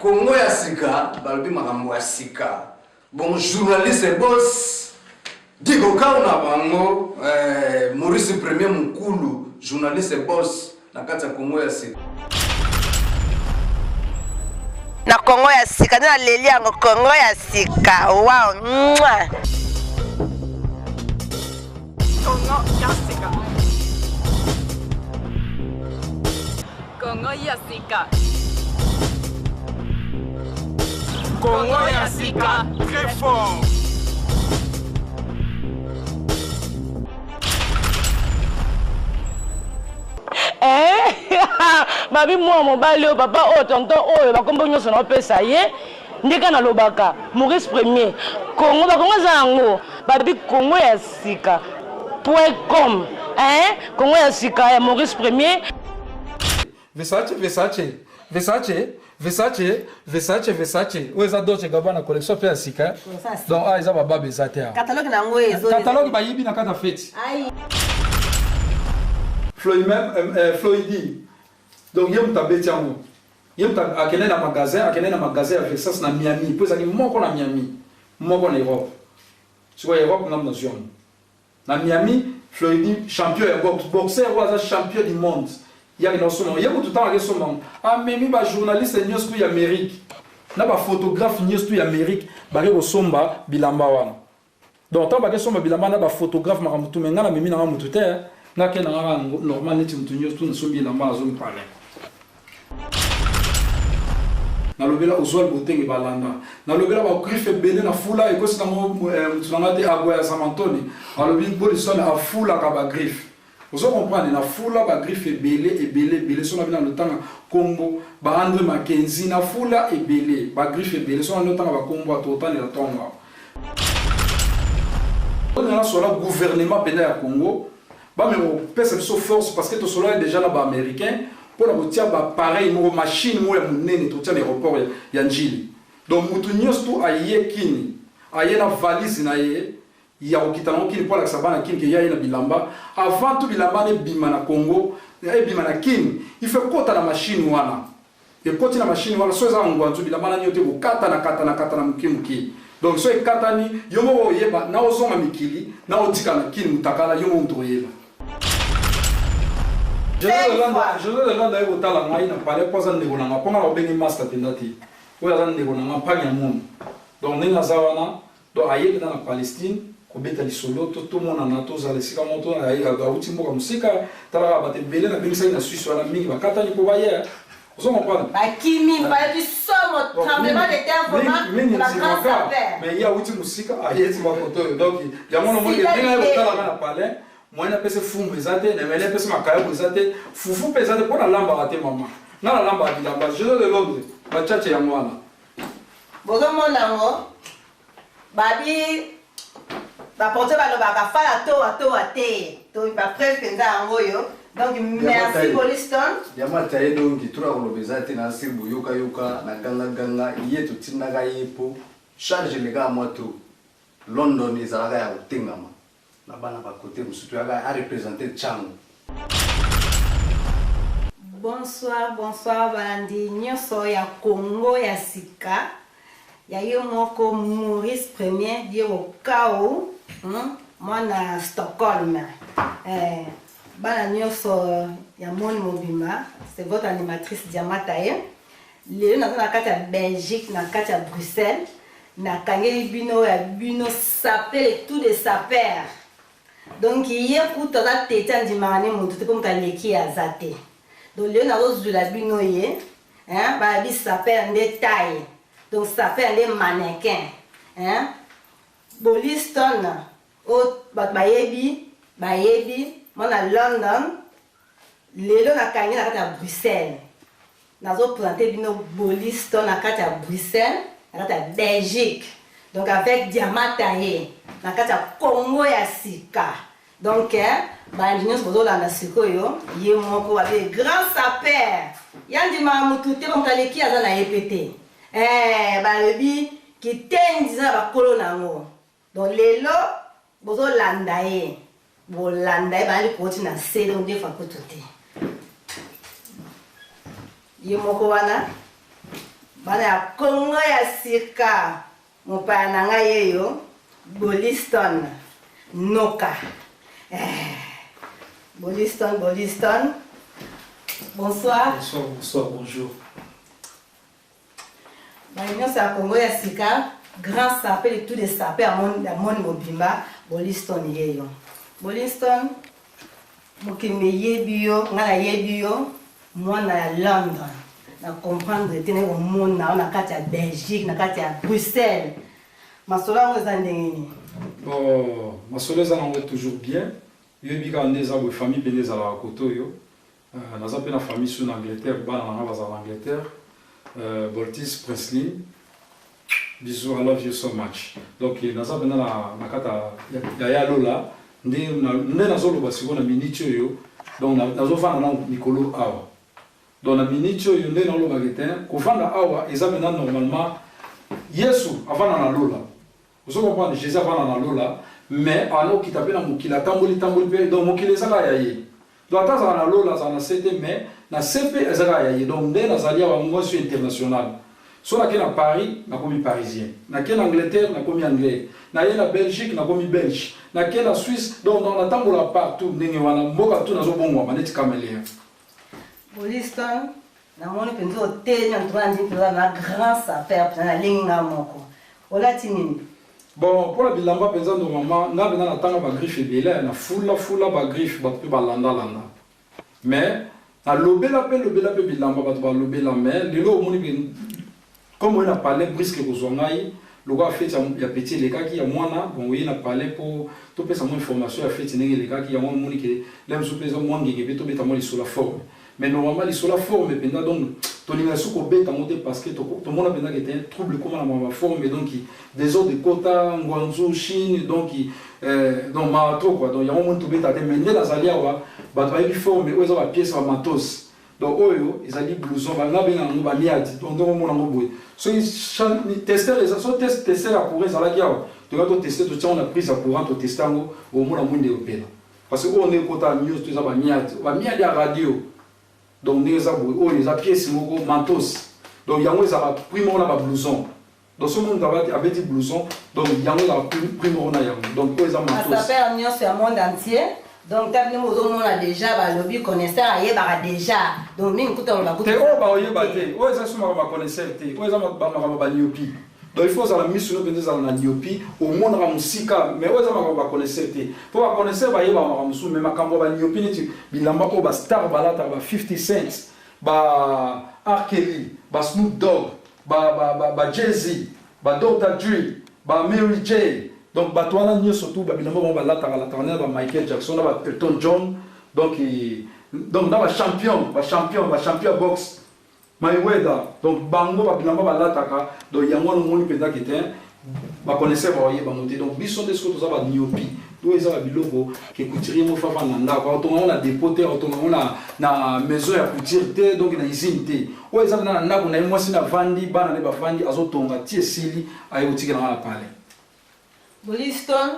Congo ya sika balobi makambo ya sika. Bon journaliste boss Diko kauna bango Maurice Premier Mukulu journaliste boss na kati ya Congo ya sika. Na Congo ya sika na leli yango Congo ya sika. Wow. Mwah. Congo ya sika. Congo ya sika. Congo ya sika très fort. Babi moi mobali o papa o tonton o ba kombo nyoso na pesa ye ndika na lobaka Maurice Premier Congo ba Congo zango babi Congo ya sika.com Congo ya sika ya Maurice Premier. Versace où est Dolce Gabbana collection fait sika donc ah ils baba bezate catalogue na ngo ezo catalogue ba yibi na kata fête Floyd même Floydi donc yem tabeti yango yem ta akene na magasin ya Versace na Miami pour ça ni moko na Miami moko na Europe sur Europe na nation na Miami Floydi champion ya boxeur ou champion du monde. Il y a une notion, il y a tout le temps ah mais ba journaliste news to Amérique na ba photographe news to Amérique ba ko somba bilamba wana donc tant ba ke somba bilamba na ba photographe makamutu menga na mimi na mutu te na ke na normal neti mutu news to sombi bilamba zo mpale na lobela ozwal botenge balanda na lobela ba griffe belé na fula e ko sina mo mutu na te agwa ya Samantoni alobi bolison a fula ka ba griffe. Vous comprenez, la foule ba griffe belé sur la le temps Congo ba André Mackenzie na foule belé ba griffe belé sur le temps ba Congo total la tonga. On a sur le gouvernement pénal Congo ba mais pèse so force parce que to solo est déjà là ba américain pour la routière ba pareil mo machine mo ya munene to tia l'aéroport ya Njili. Donc mutu nyos to aye kini aye na valise na ye ya okitana okini pour la sabana kini ke ya ina bilamba avant tout bilamba ne bima na Congo e bima na kini il fait kota na machine wana e koti na machine wana so za ngwanzu bilamba na nyote ko kata na mukimuki donc so e kata ni yomo yeba na ozoma mikili na otika na kini mutakala yomo mtoyeba je le landa e botala ngai na pale poza ndeko na maponga na obengi master tendati oya za ndeko na mapanya mundu donc ninga zawana donc aye na Palestine kobeta lisolo to mona na to za lesika moto na ya gauti mboka musika tala ba tebele na bingisa na Suisse wana mingi bakata ni ko baye ozo comprendre bakimi ba bisomo tremblement de terre vraiment la grande affaire mais ya uti musika ayeti ba photo donc ya mona mo ke dinga botala na pale moina pese fumbu ezate na mele pese makaya ezate fufu pese pour la lamba ate mama na la lamba bilamba je de l'homme ba chache ya mwana bozo mona ngo babi ba porter ba lobaka fala to ate to ba presse penza ngoyo donc merci Boliston yamata ye donc tura kolobezate na sirbu yoka na ganga yetu tinaga yepo charge les gars moi tout London izalaka ya utingama na bana ba côté musutu ya a représenter Chango. Bonsoir bandi nyoso ya Congo ya sika ya yo moko Maurice Premier dio kao mwana Stockholm bana nyoso ya moni mobima c'est votre animatrice Diamataye lelo na kati ya Belgique na kati ya Bruxelles na kangeli bino sapé tout de sapeur donc hier kuta za teta ndimane muntu te pomta leki azate donc lelo na rozula bino ye ba bi sapeur nde taille donc ça fait les mannequins Boliston o bayebi mona London lelo na kangi na kati ya Bruxelles nazo présenter bino Boliston na kati ya Bruxelles na kati ya Belgique donc avec Diamataye na kati ya Congo ya sika donc ba ingénieurs bozola na sikoyo ye moko ba grand sapeur yandima mutu te comme taleki aza na EPT balobi kitendiza bakolo nango donc lelo bozolanda ye bolanda ye bali koti na selo ndefa kutu te ye moko wana bana Congo ya sika mopaya na ngai yeyo Boliston Noka Boliston bonsoir. Bonsoir, bonjour. L'Union c'est à Congo ya sika grand sapé de tous les sapés à mon mobimba Boliston yeyo Boliston mokimbe yebiyo ngala yebiyo mwana ya London na comprendre tene au monde na kati ya Belgique na kati ya Bruxelles masola ngo zandengeni bon masola za ngo toujours bien yebika ndeza bo famille beneza la koto yo naza pe na famille sur Angleterre bana na baza en Angleterre Boltis Presley bisous I love you so much donc naza pe na kata ya lola nde nazo lo basiko na minitio yo donc nazo fana na Nicolo awa donc na minitio yo nde na lo bageten ko fana awa ezamena normalement Yesu avana na lola vous comprenez Jésus avana na lola mais ano kitape na mokila tamboli pe donc mokila ezaka yaye donc ataza na lola za na sete mais na sepe ezaka yaye donc nde nazali wa ngosio international so na ke na Paris na komi parisien na ke na Angleterre na komi anglais na ye na Belgique na komi belge na ke na Suisse donc on atambola partout ndenge wana mboka tout nazo bongwa maneti kamelia Boliston na moni penzo tenya ndwandi na grand sapeur na linga moko ola tinini bon pour la bilamba penza normalement nga bena na tanga ba griffe ebele na fula ba griffe ba pe ba landa mais na lobela pe bilamba ba ba lobela mais lelo moni comme on a parlé brisque kozongai le gars fait ya petit les gars qui a mwana bon oui na parlé pour to pesa mon information ya fait ndenge les gars qui a mwana moni que l'aime sous pesa mwana ngenge to beta moni sur la forme mais normalement sur la forme pendant donc ton ingénieur ko beta monter parce que to mona pendant que était un trouble comment la forme donc des autres de Kota Guangzhou Chine donc donc mato quoi donc il y a un monde to beta mais la zalia wa ba ba forme ou ça va pièce va matos donc oyo ezali blouson ba ngabe na ngo ba miadi donc on mona ngo boy so tester les so tester la courant za la kiao to ga to tester to tient on a prise à courant to tester ngo au mona mwinde opela parce que on est Kota news to za ba miadi à radio donc les abou oyo za pièce ngo mantos donc yango za ba primo na ba blouson donc ce monde a dit blouson donc yango la primo na yango donc oyo za mantos ça fait union sur le monde entier. Donc, tu as déjà le lobby connaisseur, déjà. Donc, nous avons bah, connaisseur, donc il faut que la mise na nyopi au monde la musique mais on connaisseur pour connaisseur ba yeba mais makambo ba nyopi ni bilamba ko ba star balata ba 50 cents ba R. Kelly ba Snoop Dogg ba Jay-Z ba Dr. Dre ba Mary J. Donc batwana nyo surtout ba bilamba ba la ba Michael Jackson ba Elton John donc dans ba champion boxe Mayweather donc bango ba bilamba ba lataka donc yango no moni penda kete ba connaisseur ba yeba monter donc biso de ce que to za ba nyopi to eza ba biloko ke couturier mo fafa na ndako to on a dépoter to on a na maison ya couture donc na usine te o eza na ndako na mwasi na vandi bana ne ba vandi azotonga tie sili ayo tikena na pale Boliston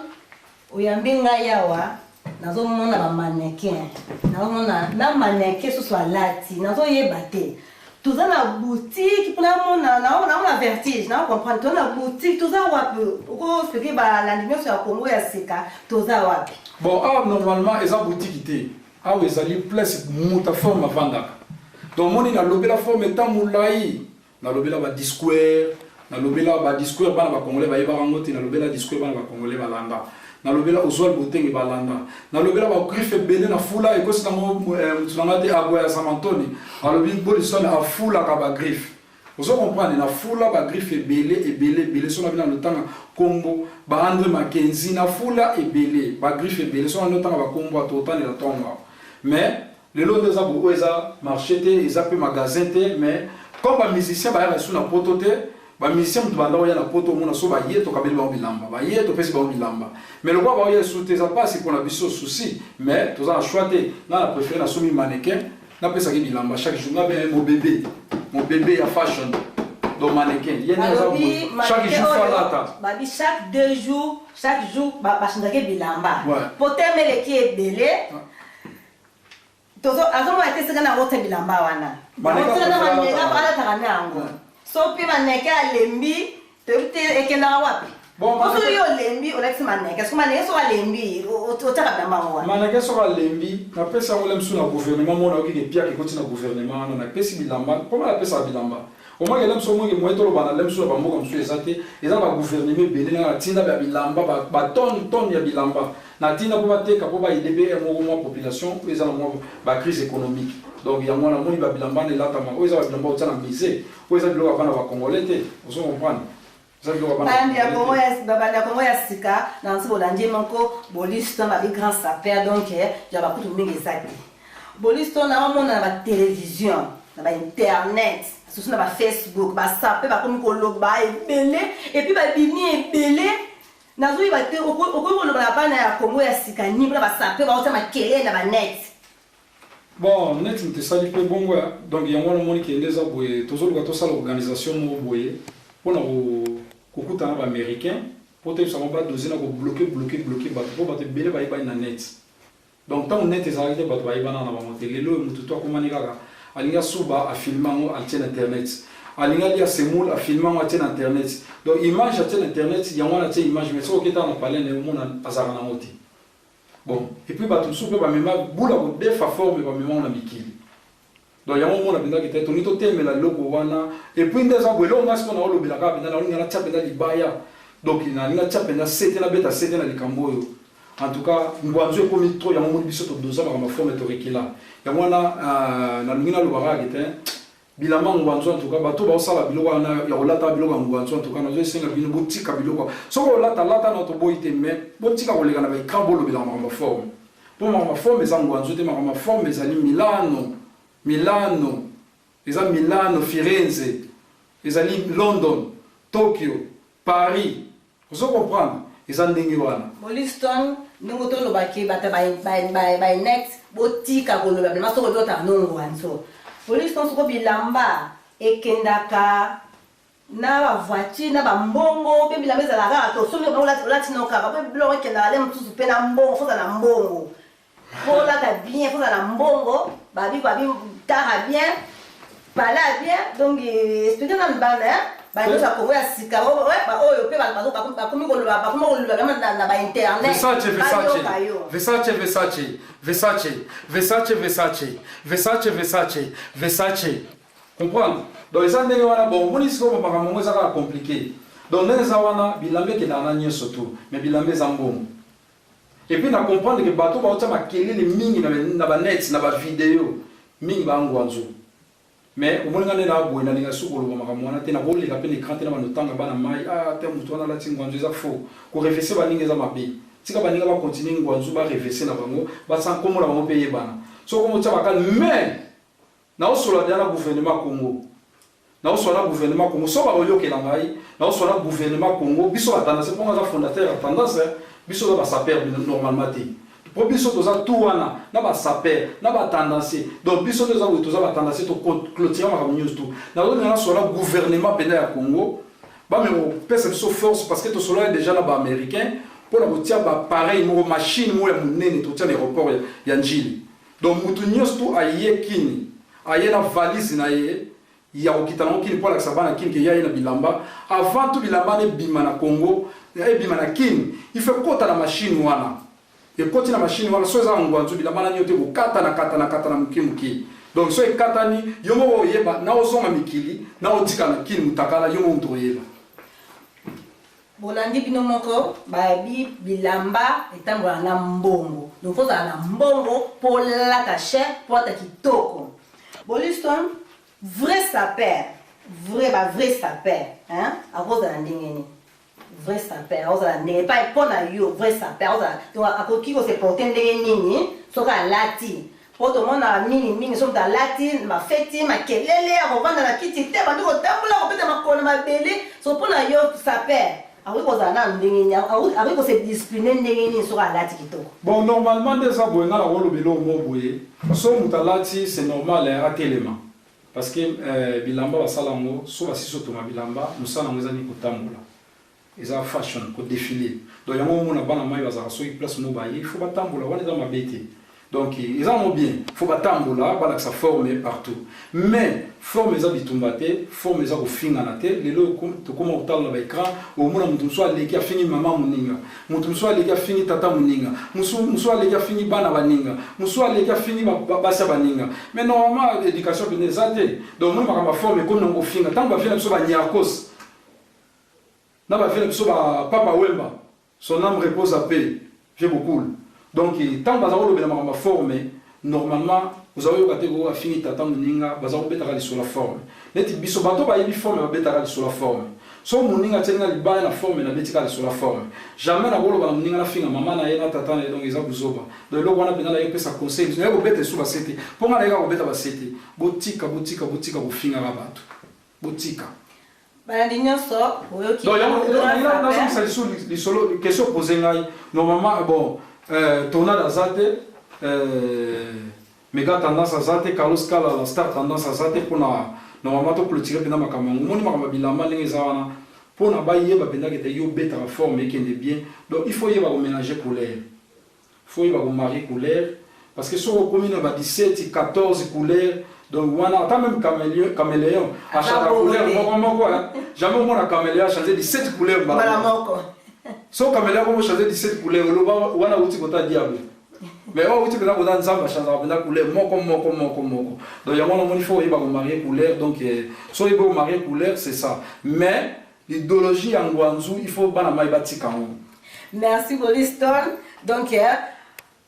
oyambinga yawa nazomona ba mannequin nazomona na mannequin soit lati nazoyeba te toza na boutique pour la mona na vertige na comprendre toza na boutique toza wapi ko expliquer ba la dimension ya Congo ya sika toza wapi bon normalement eza boutique te ezali place muta forme vanda donc moni na lobela forme tamulai na lobela ba disquare na lobela ba discours bana ba congolais ba yeba ngoti na lobela discours bana ba congolais ba landa na lobela Oswald Botenge ba landa na lobela ba griffe bele na fula e ko sina mo tunangate agwa ya Samantoni na lobela Boliston a fula ka ba griffe vous comprenez na fula ba griffe bele so na bina le tanga Congo ba André Mackenzie na fula bele ba griffe bele so na tanga ba Congo atotani la tonga mais le lot des abu oza marché te ezapé magasin te mais comme ba musicien ba ya sous na potote ba musicien tu banda oya na poto mona so ba yeto kabeli ba bilamba ba yeto pesi ba bilamba mais le quoi ba oya sous ça pas c'est pour la biso souci mais tu as choisi na préféré na somi mannequin na pesa ki bilamba chaque jour na ben mon bébé a fashion donc mannequin il y a chaque jour falata ba bi chaque 2 jours ba chindake bilamba potem le ki ebele tozo azomo ate sega na wote bilamba wana mannequin na manega ba ala takana ngo so pe maneke alembi te ekenda wapi bon so yo lembi olexi maneke so maneke so alembi otaka bamba wa maneke so alembi na pesa ngolem sous na gouvernement mona oki ke pia ke continue na gouvernement na pesi bilamba comment la pesa bilamba au moins lem so mo ke moeto lo bana lem so ba mo comme so ezate eza ba gouvernement belé na tinda ba bilamba ba ton ya bilamba na tinda po bateka po ba idebe mo population eza na mo ba crise économique donc il y a moi na moni ba bilamba ne lata ma o eza ba bilamba o tsana misé o eza biloko bana ba congolais te vous comprenez bandi ya Congo ya sika na nsi bolandi moko bolisto ba grand sapeur donc ya ba kutu mingi ezaki bolisto na omona na télévision na ba internet surtout na ba Facebook ba sapeur ba komi koloba ebele et puis ba bini ebele na zui ba te okoloba na bana ya Congo ya sika ni ba sapeur ba otama kele na ba net bon net te sali pe bongo donc ya mwana moni ki ndeza boye tozoluka tosala organisation mo boye pona kokuta na ba américain pour te sama ba dozina ko bloquer bato po bato bele ba iba na net donc tant net ezalaki te bato ba iba na ba motelelo mutu to komani kaka alinga suba a filmango a tien internet alinga dia semul a filmango a tien internet donc image a tien internet ya mwana tien image mais so oketa na palene mona azara na moti bon et puis bato soupe ba mema bula ko defa forme ba mema na mikili donc ya mona binda ki te tonito temela loko wana et puis ndeza bwelo ngasi kona olobela ka binda na olinga na tchapenda libaya donc ina na tchapenda sete na beta sete na likamboyo en tout cas ngwanzo ekomi trop ya mona biso to doza ba forme to rekila ya mwana na lingina lobara ki te bilama ngwanzo en tout cas bato ba osala biloko na ya olata biloko ngwanzo en tout cas na zo senga bino botika biloko soko olata na to boite mais botika kolega na ba ikabo lobela ma forme pour ma forme eza ngwanzo te ma forme ezali Milano, Firenze, London, Tokyo, Paris. Vous comprenez? Ils ont des gens. Boliston, nous avons dit que next, botika koloba, mais maso koloba ta nongo anso. Boliston soko bilamba ekendaka na ba voiture na ba mbongo pe bilamba za la to so la tinoka ba biloko ekenda le mtusu pe na mbongo foza na mbongo. Pour la bien, pour la mbongo, babi tara bien, bala bien, donc expliquer dans le balai, bah nous ça pourrait sika, ouais, bah oh yo pe ba comme ko ba na ba internet. Versace. Comprendre? Donc les années wana bon, moni siko ba mongo za ka compliqué. Donc les wana bilambe ke na nyo surtout, mais bilambe zambongo. Et puis na comprendre que bato ba otama kelele mingi na ba net na ba vidéo mingi ba ngwanzo mais omonga na boye na linga sukolo ba makamwana te na boli ka pe l'écran te na banotanga bana mai te mutu na lati ngwanzo za fo ko reverser ba linga za mabe tika ba linga ba continuer ngwanzo ba reverser na bango ba san komo la bango payer bana so komo tsa ba mais na osola na gouvernement Congo na osola gouvernement Congo so ba oyoke na ngai na osola gouvernement Congo biso atanda c'est pour nga fondateur tendance biso ba saper normalement te pour biso toza tout wana na ba saper na ba tendance donc biso toza ba tendance to clôturer ma news tout na on sur le gouvernement pénal ya Congo ba me pesa biso force parce que to solo déjà na ba américain pour la botia ba pareil mo machine mo ya munene to tia aéroport ya Njili donc mutu news tout aye kini aye na valise na ye ya okitana kini pour la sabana kini ke ya na bilamba avant tout bilamba ne bima na Congo et bima na kini il fait kota la machine wana et koti la machine wana so za ngwanzo bilamba na nyote ko kata na mukimuki donc so e kata ni yomo yeba na ozonga mikili na otika na kini mutakala yomo mto yeba bolandi bino moko babi bilamba etambola na mbongo donc faut na mbongo pour la cache pour ta kitoko boliston vrai sapeur vrai sapeur hein à cause de la ndingeni vrai sapeur à cause de la ndingeni pas pour na yo vrai sapeur donc à cause qui se porter ndingeni soka lati pour tout le monde a mini sont dans lati ma fête ma kelele à revendre la kiti te bandu ko tambola ko peta makolo mabele so pour na yo sapeur bon, normalement, des abonnés à la rôle de l'homme, c'est normal à téléma. Parce que Bilamba va salango, soit si soto ma Bilamba, nous sommes en années pour tambola. Ils ont fashion, pour défiler. Donc, il y a un moment où on a banama, il va se place au il faut pas tambola, on est dans ma bête. Donc ils en ont bien. Il faut pas tambola, pas que ça forme partout. Mais forme ça bitumbate, forme ça au fin à la tête. Les lots comme on parle dans l'écran, au moins on soit les qui a fini maman muninga, on soit les qui a fini tata muninga, on soit les qui a fini bana baninga, on soit les qui a fini basa baninga. Mais normalement l'éducation est des athées. Donc nous ma forme comme on au fin, tant va faire sur la niakos. N'a pas fait sur papa Wemba. Son âme repose à paix. J'ai beaucoup. Donc, tant que vous avez formé, normalement, vous avez fini de muninga, vous avez sur la forme. Les biso bateau va y forme, va sur la forme. So muninga tena libaya na forme na betika sur la forme. Jamais na bolo ba muninga na finga maman na yena tata na donc ils ont buzoba. Donc là on a besoin d'aller pesa conseil. Je vais vous bête sur la cité. Pour nga la bête ba cité. Botika bu finga ba bato. Botika. Balandi nyonso oyoki. Donc là ça sur les solo question posée ngai. Normalement bon tournade azate méga tendance azate Carlos Kala la star tendance azate pour na normalement to clôturer pena makambo moni makambo bilamba ndenge zawana pour na ba yeba pena que yo beta la forme et qui est bien. Donc il faut y avoir mélanger couleur. Il faut y avoir marier couleur parce que sur commune va 17 14 couleurs. Donc on a même caméléon à chaque couleur jamais on a caméléon changer 17 couleurs voilà moko. So caméléon comme changer 17 couleurs on a outil kota diable. Mais on outil kota kota nzamba changer la couleur moko. Donc il faut y avoir marier couleur donc so il faut marier couleur c'est ça. Mais l'idéologie en Guangzhou il faut bana mai batika. Merci Boliston. Donc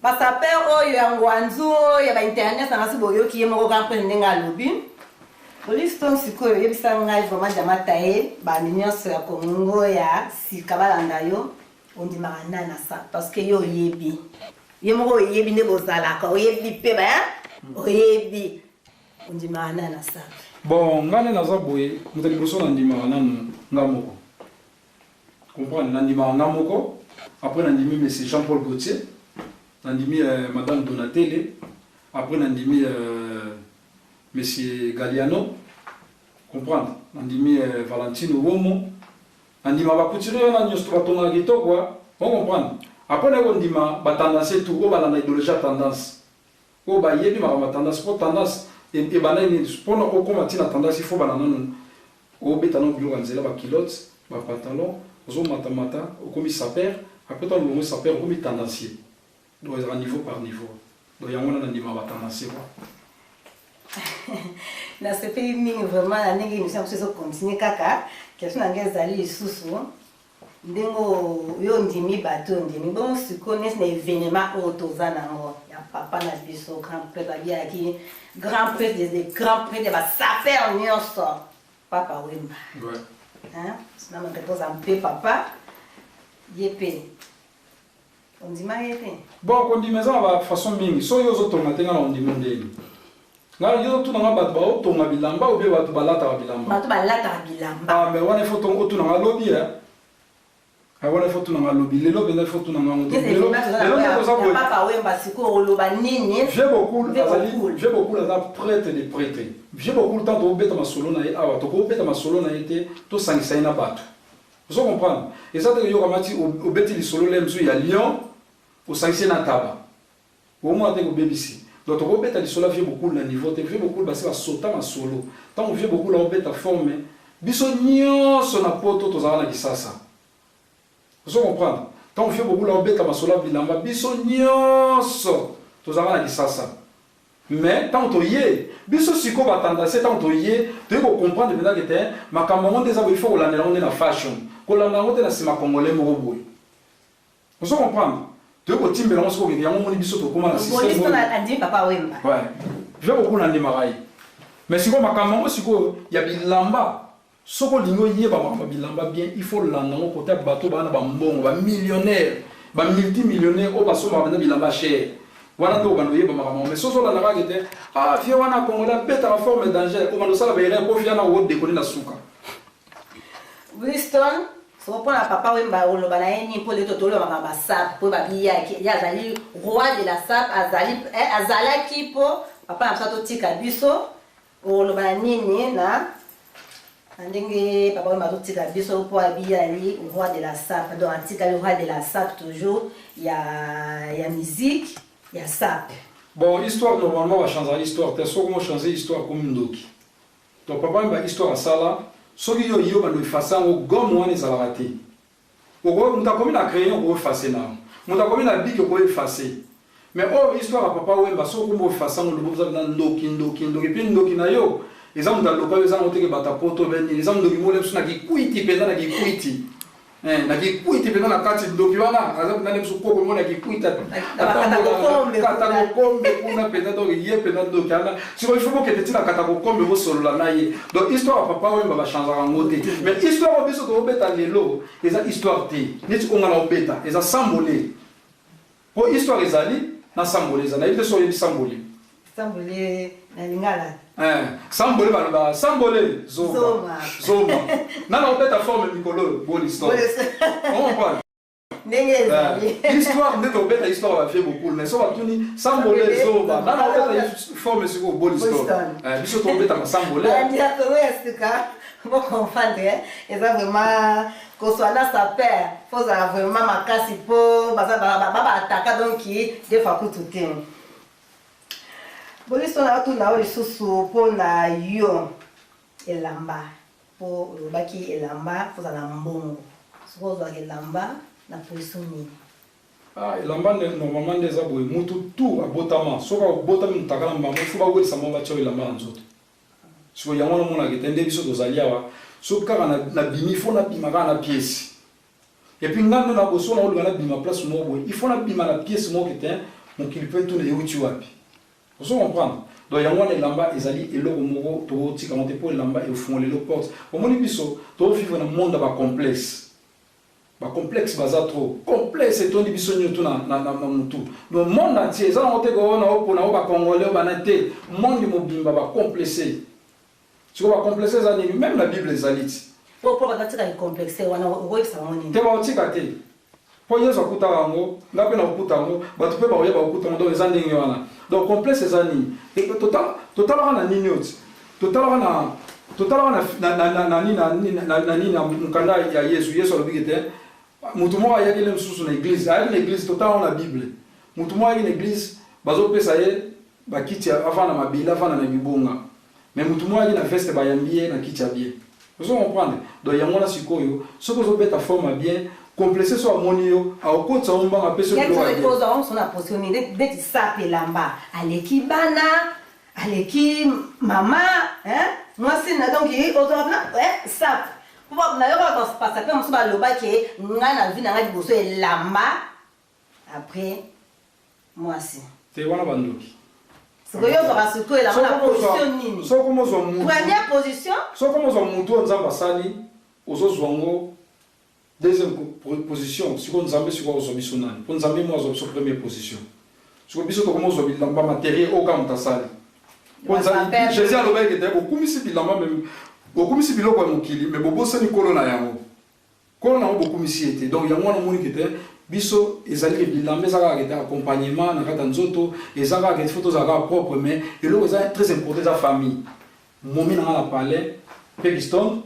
parce que oyo ya Guangzhou ya ba internet na ngasi boyo ki yemo ko prendre nga lobi. Boliston sikoyo yebisa ngai vraiment jamata ba nyonso ya Kongo ya sikabalanda yo ondi marana na ça parce que yo yebi. Yemo yebi ne bozala ka yebi pe ba oyebi ondi marana na ça. Bon ngane naza boye mutali boso na ndima nanu ngamoko. Comprendre na ndima ngamoko après na ndimi monsieur Jean-Paul Gauthier. Nandimi Madame Donatelle, après Nandimi Monsieur Galliano, comprendre, Nandimi Valentino Womo, Nandima Bakutire, Nandima Gito, quoi, on comprend. Après Nandima Batandase tout, on va dans l'idéologie tendance. On va y avoir tendance, pour tendance, et banane, pour nous combattre la tendance, il faut banane, au bétanon bioranzela, bakilote, pantalon, aux hommes matamata, au commis saper, après on le saper, au commis tendancier. Donc niveau par niveau. Donc il y a un animal à tendance. Na sepe mingi vraiment na ndenge émission so continuer kaka question na ngezali lisusu ndengo yo ndimi bato ndimi bon sikone na événement otoza nango ya papa na biso grand prêtre abia ki grand prêtre des grands prêtres ba saper nyonso papa Wemba. Ouais. Hein? Na me repose un peu papa yepé. On dit maïté. Bon, on dit mais ça va façon mingi. So yo zo tonga tenga na on dit mondeni. Nga yo to na ba ba tonga bilamba ou be ba to balata bilamba. Ba to balata bilamba. Ah mais on est faut tonga to na lobby hein. Ah on est faut to na lobby. Les lobby na faut to na ngoto. Les lobby ça pour papa Wemba siko loba nini. J'ai beaucoup là prêtre des prêtres. J'ai beaucoup temps to beta masolo na awa to ko beta masolo na été to sangisa na bato. Vous comprenez? Et ça, il y a au bêtis du solo, il y a Lyon, au sanction à tabac. Au moins, il y a BBC. Donc, au bêtis du solo, il y a beaucoup de niveau, il y a beaucoup de sauter en solo. Tant qu'il y a beaucoup de bêtis à former, bisogno sur la porte, tout ça, on a dit ça. Vous comprenez? Tant qu'il y a beaucoup de bêtis à solo, bisogno sur tout ça, on a dit ça. Mais tant que y est, biso siko va tendance tant que y est, tu peux comprendre maintenant que t'es, ma caméra des amis il faut la néerlandaise la fashion, que la néerlandaise la sima congolais moroboy. Vous comprenez? Tu peux timber on se voit qu'il y a un moment biso to comment la système. Bon, a dit papa Wemba. Ouais. Je vais beaucoup n'andi marai. Mais siko ma caméra siko y a bilamba. Soko lingo y est ba bilamba bien, il faut l'anda au côté bateau ba na ba mbongo, ba millionnaire, ba multimillionnaire au baso ba na bilamba cher. Voilà donc on voyait mais ce la naga était ah viens wana kongola beta la forme danger on va ça la bailler ko fiana wo décoller la souka. Winston so pour la papa Wemba o lo bana ni pour les totolo makamba sap pour ba biya ya zali roi de la sap azala kipo papa na sato tika biso o lo bana nini na ndenge papa Wemba to tika biso pour biya li roi de la sap donc tika le roi de la sap toujours il y a musique. ya sap. Bon, histoire normalement va changer l'histoire. T'as soit comment changer l'histoire comme ndoki. Donc papa m'a histoire à ça là. Soit yo yo va le effacer au gomme ou on les a raté. Au gros, on t'a commis la crayon pour effacer là. On t'a commis la bique pour effacer. Mais oh histoire à papa ouais, bah soit comment effacer on le besoin dans ndoki. Et puis ndoki na yo. Les hommes dans le local, les hommes ont été battus pour tout venir. Les hommes qui m'ont sont qui kuiti pendant qui kuiti. Na qui kuiti pendant la carte ndoki wana. Azam na nemsu ko ko qui kuiti. Katakombe kuna pendant donc hier pendant donc ana. Si il faut que tu na katakombe vo solo la na ye. Donc histoire papa ouais va changer en côté. Mais histoire biso ko beta lelo, eza histoire te. Neti ko ngana obeta, eza symbole. Pour histoire ezali na symbole, na ile so ye symbole. Symbole na lingala. Symbole ba symbole zoma. Nana obeta forme mikolo bon histoire. On parle. L'histoire n'est pas l'histoire va faire beaucoup mais ça va tourner symbole zoma. Nana obeta forme sur bon histoire. Biso to obeta symbole. Ndia to esika. Pour comprendre, et ça vraiment qu'on soit là sa père, faut ça vraiment makasi po, baba attaquer donc qui des fois tout temps. Bon, ils na tout na o lisusu po na yo elamba po baki elamba po za na mbongo. Soko za elamba na position ni. Elamba normalement des aboy mutu tout abotama. Soka abotama mutakala mbamo fuba weli samamba cho elamba nzoto. Siko yango mona ketende biso tozaliawa. Soka na bimi fo na bima na pièce. Et puis ngando na boso na olu na bima place mo boy. Il faut na bima na pièce mo ketin mon kilipe tout na yuti wapi. Vous comprenez? Donc, il y a un lamba, ils allaient et l'eau moro, tout petit, quand on dépose le lamba et au fond les portes. Au moins, ils sont, tout vivre dans un monde complexe. Complexe, bazar trop. Complexe, et tout, ils sont tout dans tout. Le monde entier, ça, on te go, on a pas congolais, on a été, monde mobile, complexé. Tu vois, complexé, même la Bible, les alites. Pourquoi tu as complexé? On a oué ça, on est. Tu vas aussi gâter. Pour y avoir un na pena okutango batu pe ba oyeba okutango donc ezandi ngwana donc complexe ezani et total na nini oti total na nini mukanda ya Yesu alobikete mutu mo ayaki le msusu na église ayaki na église total na Bible mutu mo ayaki na église bazo pesa ye bakiti avant na mabila avant na bibonga mais mutu mo ayaki na veste bayambie na kiti ya bien vous comprenez donc yamona sikoyo soko zo beta forme bien complexé soit monio a okotsa omba ngapese lo ya ko za on sona position de ti sape lamba aleki bana aleki mama moi c'est na donc il autona sape pour na yo ba se passer comme ça ba loba ke ngana vi na ngadi boso e lamba après moi c'est wana bandoki siko yo ba se ko la position nini so comme zo mutu première position so comme zo mutu nzamba sali ozo zwango. Deuxième position, si on zambé sur Ozobisonani, on zambé moi sur première position. Si on biso to comment Ozobi lamba matériel au camp tasali. On zambé Jésus a l'obé que beaucoup misi bilamba même beaucoup misi biloko ya mokili mais bobo seni kolona yango. Kolona beaucoup misi était donc yango na moni que biso ezali bilamba ezaka que accompagnement na kata nzoto ezaka que photos zaka propre mais et là c'est très important la famille. Momi na la palais Pakistan,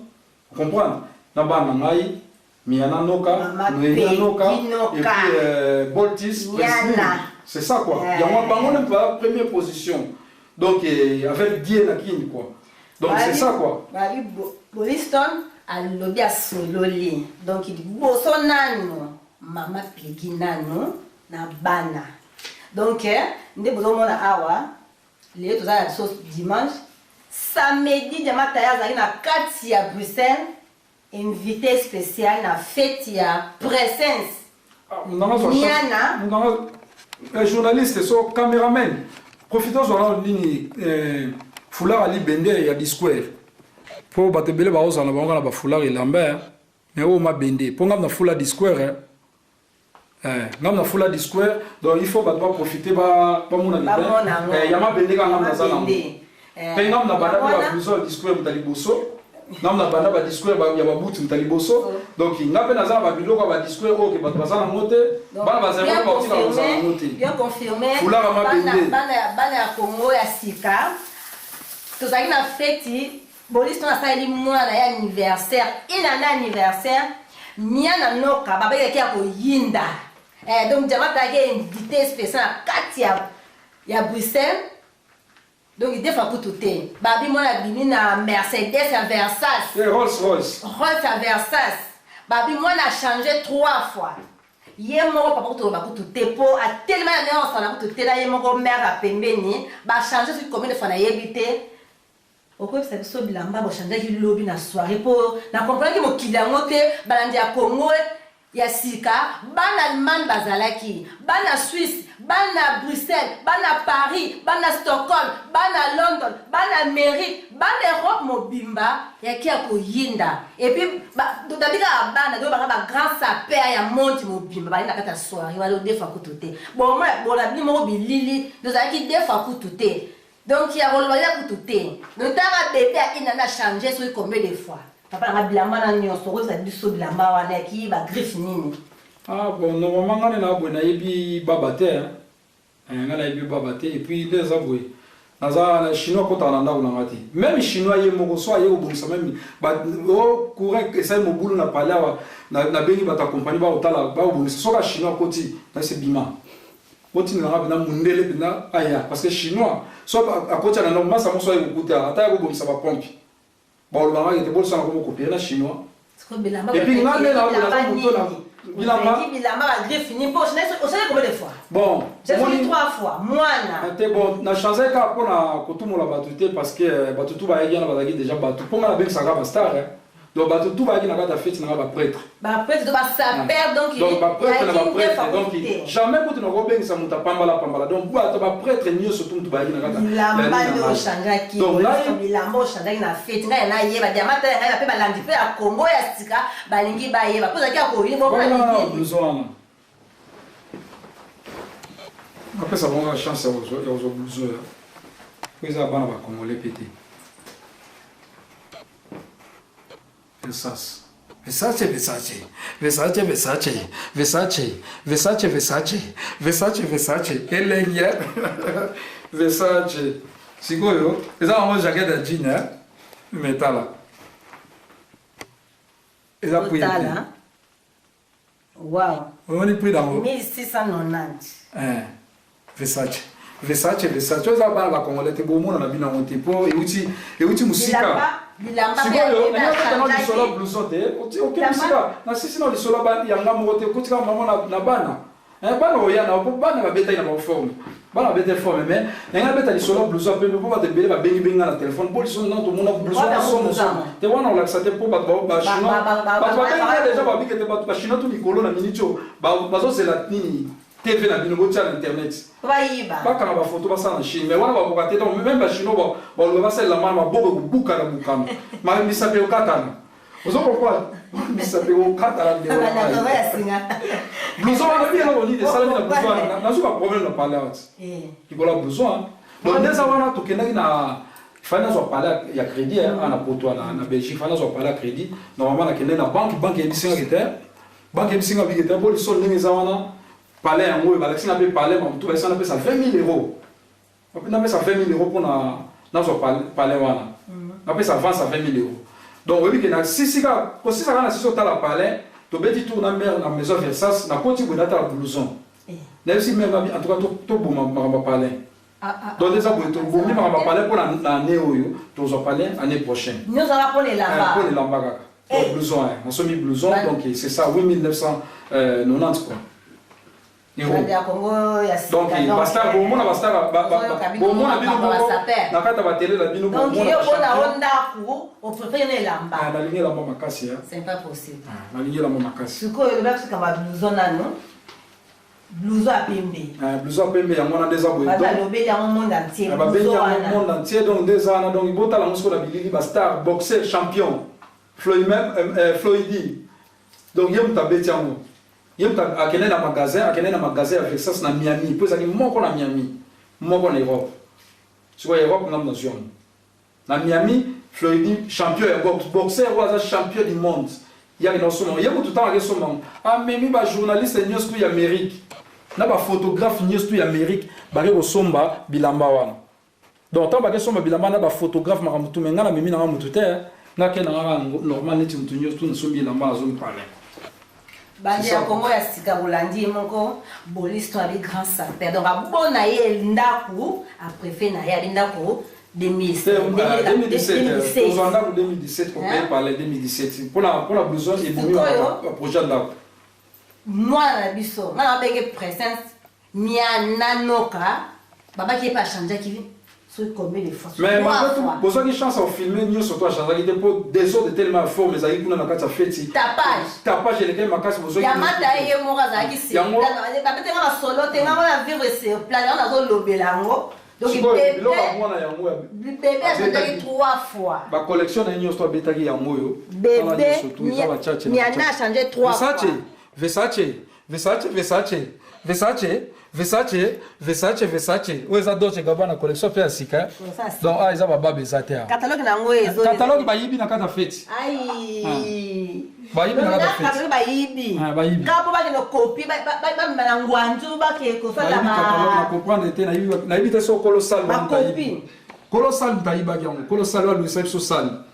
comprendre na ba na ngai Miana Noka, Noémia Noka, et puis Boltis, c'est ça quoi. Il y a un pas première position. Donc avec Dieu Nakini quoi. Donc c'est ça quoi. Boliston a lobby à sololi. Donc il dit Bosonano, Mama Piginano, na bana. Donc nous besoin de awa. Les autres la sauce dimanche. Samedi de matin na 4 à Bruxelles. Invité spécial na fête ya présence. Niana. Journaliste, so caméraman. Profitons de nini foulard ali bende ya Disquare. Pour batebele ba ozana bango na ba foulard Lambert, mais o ma bende. Pour ngam na foulard Disquare. Ngam na foulard Disquare, donc il faut pas profiter ba mona bende. Ya ma bende ka ngam na zala. Pe ngam na bana ba foulard Disquare mutaliboso. Nam na banda ba discours ya babutu mtaliboso donc ngape na za ba biloko ba discours o ke ba bazana mote bana ba zema ba tika bazana mote bien confirmé bana ya Congo ya sika tozali na fête bolis na sali mwana ya anniversaire ina na anniversaire Niana Noka baba yake ya koyinda Donc Diamant a invité spécial à Katia ya Bruxelles. Donc il défend pour tout le Babi moi la bimi na Mercedes à Versace. Rolls-Royce. Rolls à Versace. Babi moi n'a changé 3 fois. Yé mon papa pour tout pour a tellement de on s'en a pour tout là yé mon mère a pembeni ba changer sur combien de fois na yébité. Au quoi ça so bilamba ba changer qui lobby na soirée pour na comprendre que mo kilangote balandi ya Congo ya sika bana Allemagne bazalaki bana Suisse bana Bruxelles bana Paris bana Stockholm bana London bana Amérique bana Europe mobimba ya kia koyinda et puis dabika bana do ba grand sapeur ya monti mobimba bana kata soirée wala defa kutote bon moi bon la bi mo bilili dozaki defa kutote donc ya roloya kutote notara bébé inana changer sur combien de fois. Papa na bilamba na nyonso ko za biso bilamba wana ki ba griffe nini. Ah bon, normalement ngane na bona yebi babate ngana yebi babate et puis les aboué. Naza na chinois ko tana nda kuna ngati. Même chinois ye moko so ye obumisa même ba o courant que ça mo bulu na pala na bengi bata compagnie ba otala ba obumisa so ka chinois koti na se bima. Koti na ngaba na mundele bina aya parce que chinois so a koti na no masa mo so ye kuta ata ye obumisa ba pompe. Bon, le mari était bon, ça va copier la chinois. Et puis, on a mis la griffe ni poche, on sait combien de fois. Bon, j'ai fait 3 fois. Moi, bon, na changé car pour na kotumo la batute parce que batutu ba yena ba déjà batu. Pour la benga ça va star. Donc batutu ba yena ba fête na ba prêtre. Ba prêtre do ba saper donc il. Donc ba prêtre na ba prêtre donc jamais pour na go benga ça muta pambala. Donc ba prêtre ni surtout ba yena ba. La mbande o shangaki. Donc là il a mo shangaki na fête na na yeba diamata na pe ba landi pe a Congo ya sika ba lingi ba yeba. Pour ça qu'il ko yi mo ba lingi. Besoin. Après ça va chance aux blouses. Puis ça va Congolais pété. Versace. Versace, Versace. Versace, Versace. Versace. Versace, Versace. Versace, Versace. Elenia. Versace. Sigoyo. Et ça, on va jaquette de jean, hein. Métal. Et ça, pour y aller. Wow. On est pris dans 1690. Versace. Versace, Versace. Tu vois, ça va Congolais, t'es beau, mon ami, on a monté pour et outil musika. Bilamba Sigoyo, on a dit solo blouson te. OK musika. Na sisi na solo ba yanga mote kutika mama na bana. Bana oya na bana ba beta ina ba forme. Bana beta forme mais nga beta li solo blouson pe po ba te bele ba bengi benga na téléphone. Pour son na to mona blouson son. Te wana on l'accepte pour ba chinois. Ba déjà ba bikete ba chinois tout Nicolo na minito. Ba zo c'est la nini. TV na bino botia na internet. Ba kana ba photo ba sa na Chine mais wana ba bokate donc même ba chinois ba lo ba sa la mama bobo buka na bukana. Ma mi sape o katana. Ozo pourquoi mi sape o katana de. Nous avons bien on dit de salami na besoin na zuka problème na parler out. Il y a besoin. Donc déjà wana to kena na finance wa parler ya crédit na poto na Belgique finance wa parler crédit normalement na kena na banque ebisinga kete. Banque ebisinga bigete bo li sol ndenge za wana palais en haut, Alexis n'a pas parlé, mais tout ça, on appelle ça 20 000 euros. On appelle ça 20 000 euros pour notre palais. On appelle ça 20 à 20 000 euros. Donc, oui, si ça va sur le palais, tu peux dire que tu as la maison Versace, tu as continué à faire la blouson. Même si, en tout cas, tu peux parler. Donc, déjà, tu peux parler pour l'année tu vas parler l'année prochaine. Nous allons pour les lambas. Pour les lambas. Donc, blouson, on s'est mis blouson, donc c'est ça, 8 990 quoi. Donc, basta bomona basta bomona bino na kata ba télé la bino bomona. Donc, yo bona onda ku au préféré lamba. Ah, la ligne la mama kasi. C'est pas possible. Ah, la ligne la mama kasi. Suko yo ba kama blouson nano. Blouson a pembe. Ah, blouson a pembe ya mwana déjà boy. Ba lobé ya monde entier. Ba bengi ya monde entier donc déjà na donc bota la musko la bilili ba star boxer champion. Floyd. Donc yem tabeti yango. Akene na magasin avec ça na Miami puis ali moko na Miami moko na Europe sur Europe na nation na Miami Floyd champion de boxer ou champion du monde il y a dans ce monde il y a tout le temps avec ce monde ah même ba journaliste news tout Amérique na ba photographe news tout Amérique ba ko somba bilamba wana donc tant ba somba bilamba na ba photographe maramutu menga na mimi na mutu te na ke na normal neti mutu news tout na sombi bilamba zo parler. Bandi ya Congo ya sika Bolandi moko l'histoire des grands sapeurs. Donc a bon na ye ndaku a préfet na ye ndaku 2017. Aux années 2017 pour parler 2017. Pour la besoin et pour projet de la. Moi la biso, na bege présence mia nanoka baba qui est pas changé qui sur combien de fois. Mais besoin de chance à filmer nous sur toi changer qui pour des autres tellement fort mais avec nous na kata feti. Tapage les ma casse besoin. Ya mata ye mora za ki si. Baba tenga ma solo tenga na vivre sur place on a zo lobelango. Donc bébé a changé 3 fois. Ma collection na nyos to betaki ya moyo. Bébé ni a changé 3 fois. Versace. Où est-ce Dolce Gabbana collection fait sika. Donc ah ils baba bezate. Catalogue na ngo ezo. Catalogue ba yibi na kata fete. Ai. Ba yibi na kata fete. Catalogue ba yibi. Ba yibi. Kapo ba no copie ba na ngwanzu ba ke ko fa la ma. Catalogue na comprendre te na yibi te so colossal ba copie. Colossal ta yiba yango. Colossal wa Louis so sal.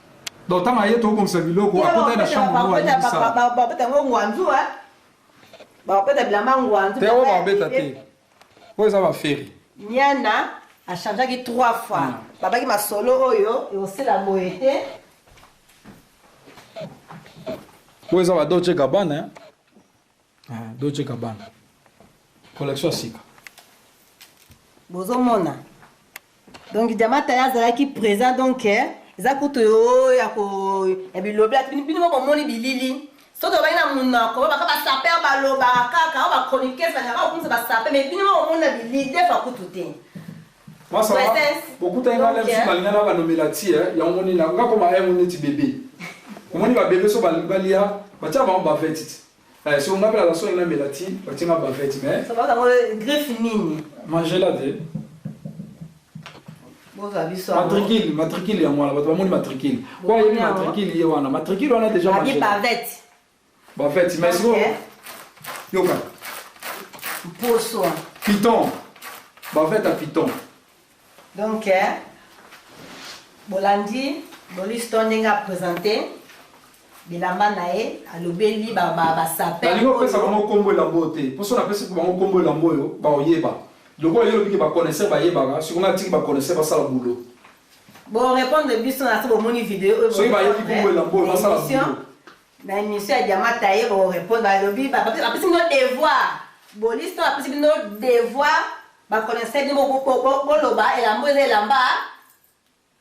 Donc ta ma yeto comme ça biloko akota na chambre no yibi sa. Ba peta ngo ngwanzu ha. Ba peta bilamba ngwanzu. Te o ba beta te. Où ça va faire? Niana a changé 3 fois. Baba qui m'a solo oyo et aussi la moïté. Où ça va Dolce Gabbana? Dolce Gabbana. Collection sika. Bozo mona. Donc diamata ya zala qui présent donc za kuto yo ya ko ya bilobla bino mo moni bilili. Soto baina munako ba ka saper ba loba kaka ba chroniquer ça na ba ba saper mais bino mo na bilili fa kutute. Moi ça va. Beaucoup de gens l'aiment sur la ba nomelati ya moni na ngako ma emo neti bébé. Omoni ba bébé so ba balia ba tia ba vetit. Si on appelle la so ina melati ba tia ba vetit mais ça va dans griffe nini. Manger la de. Matricule ya moi là ba moni matricule. Quoi il matricule ya wana matricule on a déjà mangé. Ba bavette. Bavette mais sinon yoka. Poso. Python. Bavette à Python. Donc Bolandi l'histoire a présenté bilamba nae alobeli ba sapé. Tali ko pesa ko kombo la beauté. Pour ça on appelle ça ko kombo la moyo ba oyeba. Le quoi yo bi ba connaissait ba yeba si on a dit ba connaissait ba ça la boulot. Bon répondre de biso na to moni vidéo. So ba yebi kombo la moyo ba ça la boulot. Na émission ya diamata ye ba répondre ba lobi ba parce que nos devoir. Bon l'histoire parce que nos devoir ba connaissait ni mo loba et la moyo lamba.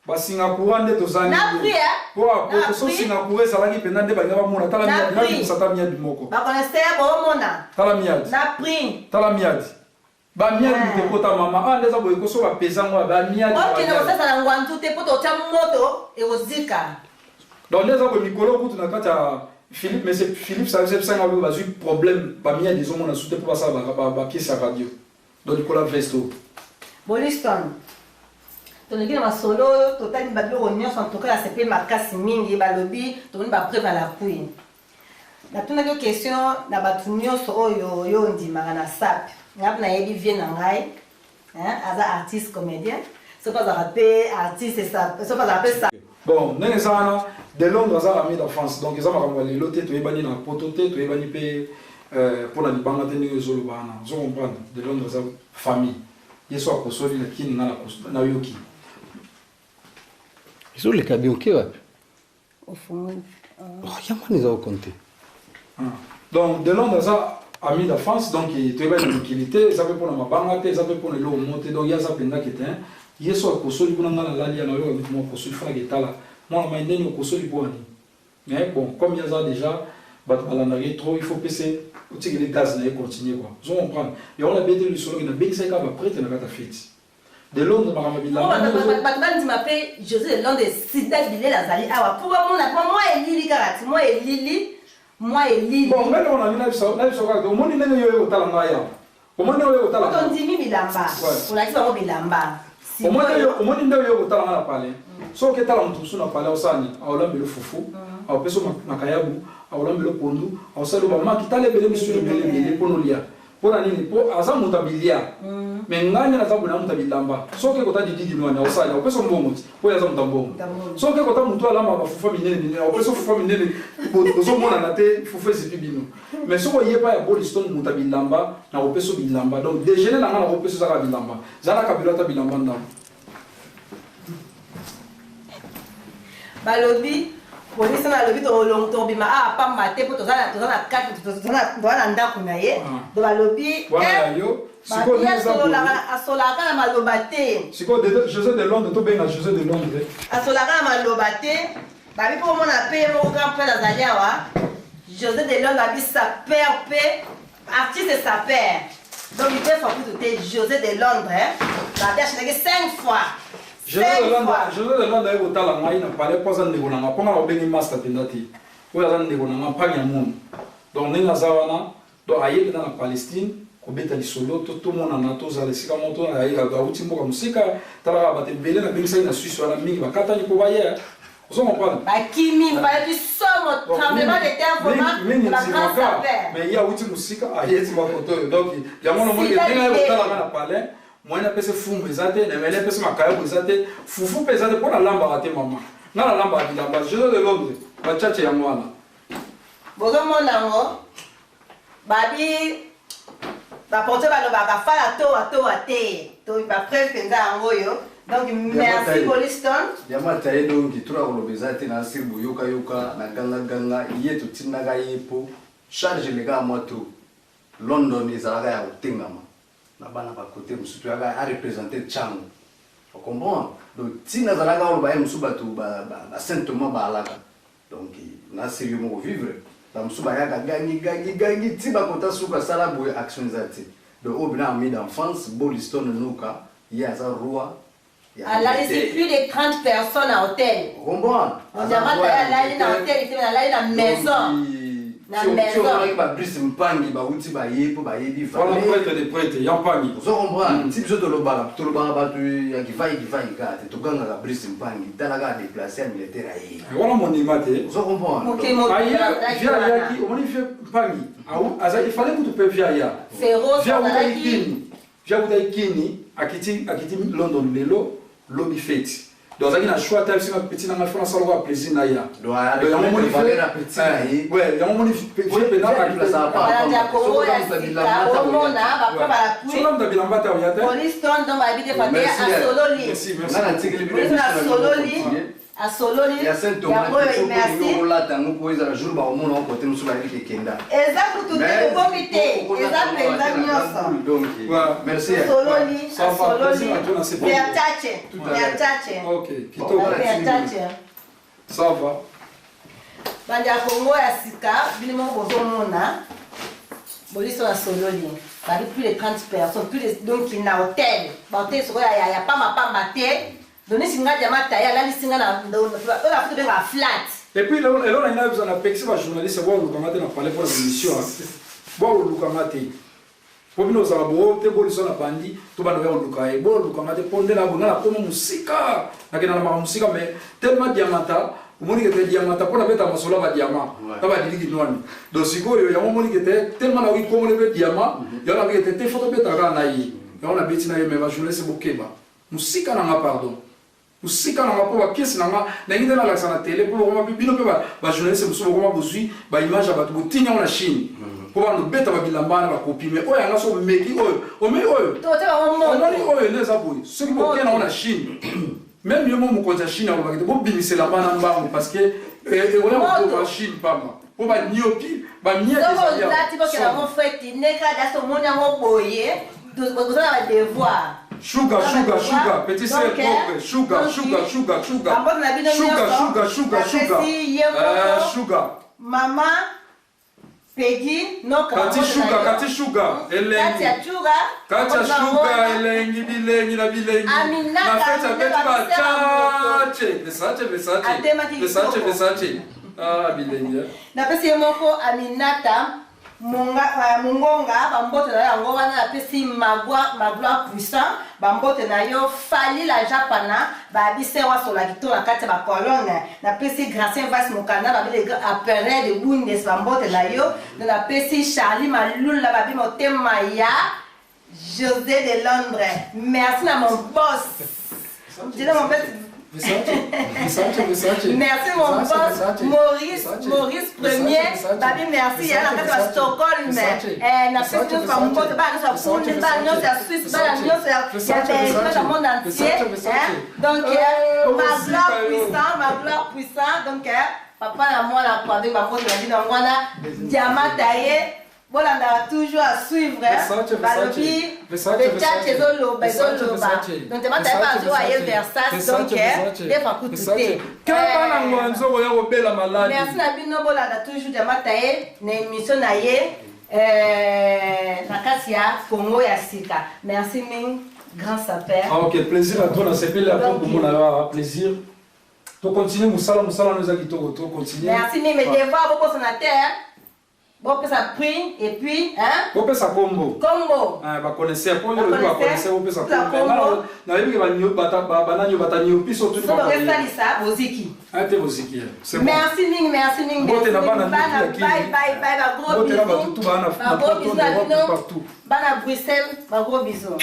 Ba Singapour ande to zani. Na prière. Pour so Singapour ça la ki pendant de ba ngaba mona tala miadi ça ta miadi moko. Ba connaissait ba mona. Tala miadi. Na pri. Tala miadi. Ba miadi te kota mama ndeza boye ko so ba pezango ba miadi. OK na ça la ngwantu te poto cha moto e ozika. Donc ndeza ko mikolo kutu na kata Philippe mais c'est Philippe ça faisait 5 ans ba eu problème ba miadi zo mona soute pour ça ba pièce à radio. Donc Nicolas Vesto. Boliston. Donc les gars solo total ba do réunion en tout cas la CP makasi mingi ba lobby to ni ba préva la queen. Na tuna ko question na batunyo so oyo yo ndimaka na sap. Ngap na yebi vie na ngai. As artiste comédien. C'est pas rappé artiste ça. C'est pas rappé ça. Bon, nene sana de Londres za ami d'enfance. Donc ils ont ramolé loté to ebani na pototé to ebani pe pour la libanga teni zolo bana. Zo comprendre de Londres za famille. Yeso akosoli na kini na yoki. Ils ont les kabioki wapi? Au fond. Yamani za compter. Donc de Londres za ami d'enfance donc tu ebani tranquillité, ça peut pour la mabanga te, ça peut pour le monter donc ya za penda ketin. Yeso akosoli kuna ngana lalia na yo mo akosoli fa getala. Moi ma ndeni akosoli boani. Mais bon, comme il y a déjà bat balanari trop, il faut passer au tigre de gaz na continuer quoi. Zo comprendre. Et on a bété le solo na bengisa ka ba prêtre na kata fête. De Londres par ma bila. Batman dit m'appelle José de Londres Sida Bilé la Zali awa. Pour moi et Lili Karati, moi et Lili. Bon, mais on a mis na so ka do moni nene yo yo tala ngaya. O moni yo tala. On dit mi bilamba. On a dit on bilamba. O moni ndio yo tala na pale. So ke tala mtusu na pale osani, aola mbele fufu, aopeso makayabu, aola mbele pondu, aosalo ba makitale bele misuru bele ponolia. pour nini pour aza mutabilia mais nganya na zabu na mutabilamba soke kota didi mwana osala opeso mbongo po yaza mutambongo soke kota mutu alama ba fufa minene minene opeso fufa minene bozo mona na te fufa zipi bino mais soko yepa ya Boliston mutabilamba na opeso bilamba donc déjeuner na ngana opeso za bilamba zana kabila ta bilamba ndam balobi polisi na lobi to long to bima pa mate po to za na carte to na ndako na ye do balobi yo siko ni asolaka na maloba te siko José de Londres to benga José de Londres asolaka na maloba te babi po mona pe mo grand frère Zaliawa José de Londres abi sa père pe artiste et sa père donc il peut faire tout José de Londres babi a changé 5 fois José de Londres est au talent ngai na parler pas en négo na ponga na bengi master tendati ko ya négo na panya mon donc ninga zawana donc aye na Palestine ko beta lisolo to mona na to za lesika moto na aye ga uti mboka musika tala ba te bele na bengi sai na Suisse wala mingi bakata ni ko baye vous comprenez ba kimi ba du somo tremblement de terre vraiment la grande affaire mais il y a uti musika aye ti ba photo donc ya mono mo ke ninga ko tala na parler moi na pese fumu ezate na mele pese makaya ezate fufu pesate pona lamba ate mama na la lamba bilamba José de Londres ba chache ya mwana bozo monango babi ba porter ba lobaka fala to ate to ba presse penza ngoyo donc merci Boliston yamata yedo ngitura kolobezate na sirbu yoka na ganga yetu tinaga yepo charge lega moto London izalaga ya utingama na bana ba côté musutu yaga a représenter Tchango on comprend donc tina zalaga on ba musuba tu ba saintement ba alaka donc na sérieux mo vivre la musuba yaga gangi tiba kota suka sala boy action zati donc obina ami d'enfance Boliston nuka yaza roi là c'est plus de 30 personnes à hôtel on comprend on demande là dans hôtel il là dans maison na maison ba Brice Mpangi ba uti ba yepo ba yebi va voilà prêtre ya Mpangi vous comprendre si biso to lobala ba tu ya givai ka to ganga ga Brice Mpangi tala ga déplacer militaire ayi voilà mon imate vous comprendre OK mon via qui on fait Mpangi aza il fallait que tu peux via ya féroce via Kini akiti London lelo lobby fête donc ça qui na choix tel c'est un petit na France ça le plaisir na ya donc il y a mon valeur petit ayi ouais il y a mon fait pénal à la ça pas on a ba Solam da bilambata o yate Boliston donc ba bide faté à Sololi merci na tigeli bi à Sololi ya sento merci la tango ko ezala jour ba o mona ko te musuba ki kenda exact tout le comité exact penza nyoso donc merci Sololi ça va plaisir à toi c'est bon Tache OK kitoko ça va bandi ya Congo ya sika bilimo bozo mona Boliston à Sololi bah plus de 30 personnes plus de donc il na hôtel ba hôtel so ya pas maté donner singa jama taya la singa na la photo benga flat et puis là on a besoin d'apexer ba journaliste voir le commentaire na parler pour la émission voir le commentaire pour nous ça bo te Boliston na bandi to ba no luka bo le commentaire pour ndela bona pour musika na kena na musika mais tellement diamanta umoni que te diamanta pour la beta masola ba diamant ta ba diliki nwani donc sikoyo ya umoni que te tellement na wi comme le diamant ya na que te photo beta kana yi ya ona beti na ye mais ba journaliste bokeba musika na nga pardon musika na nga po ba pièce na nga na ngida na laksa na télé pour ba bino pe ba journaliste musubo ko ba bozui ba image ba botinya ona Chine pour ba no beta ba bilamba na ba copie mais oya nga so meki oyo o me oyo to te ba mo oyo les aboy ce qui bo kena ona Chine même yo mo ko ta Chine ba ke bo bimisela bana mbango parce que on a ko ba Chine pas moi pour ba nyoki ba nyeki ça ya là tu vois que la mon frère ne ka da so mo nya mo boye donc vous avez devoir Sugar, petit sel propre, sugar. Maman, Peggy, non, Kati sugar, elengi. Katia sugar, elengi, bilengi, na bilengi. Na feta beti ba Versace. Ah, bilengi. Na pesi moko Aminata, mungonga bambote na yango wana apesi magloire puissant bambote na yo fali la japana babise wasola kito na kati ya bacolone napesi Gracien Vasi Mokanda babile apere de bundes bambote na yo napesi Charlie Malula babi motema ya José de Londres. Merci à mon boss. Dis-le mon boss. Merci mon boss. Maurice Premier. Babi merci. Il y a la carte à Stockholm. Na fait tout par mon boss. Bah nous sommes pour nous. Bah nous c'est Suisse. Bah nous c'est il y a des gens dans le monde entier. Donc ma gloire puissant. Donc papa na moi la avec ma boss la dit dans moi là diamant taillé. Voilà, on a toujours à suivre. Balobi, le chat est zolo, bezoloba. Donc tu vas taper à jouer à Versace, donc des fois coup tout est. Merci Nabino Bola, on a toujours diamant taillé, une émission naïe, Nakasia, Congo ya Sika. Merci Ming, grand sapeur. Ah ok, plaisir à toi, on s'est payé pour mon plaisir. Tu continues, Moussala nous a dit tu continues. Merci Ming, mais des fois beaucoup sur la terre. Bon, ça prix et puis, hein? Bon, ça combo. Combo. Ah, bah connaissez, pour le coup, connaissez, on peut ça combo. Na hivi que bananyo batanyo piso tu. So le reste ça, Boziki. Ah, t'es Boziki. C'est bon. Merci Ning. Bote na bana bye, gros bisous. Bote na bana tout bana partout. Bana Bruxelles, gros bisous.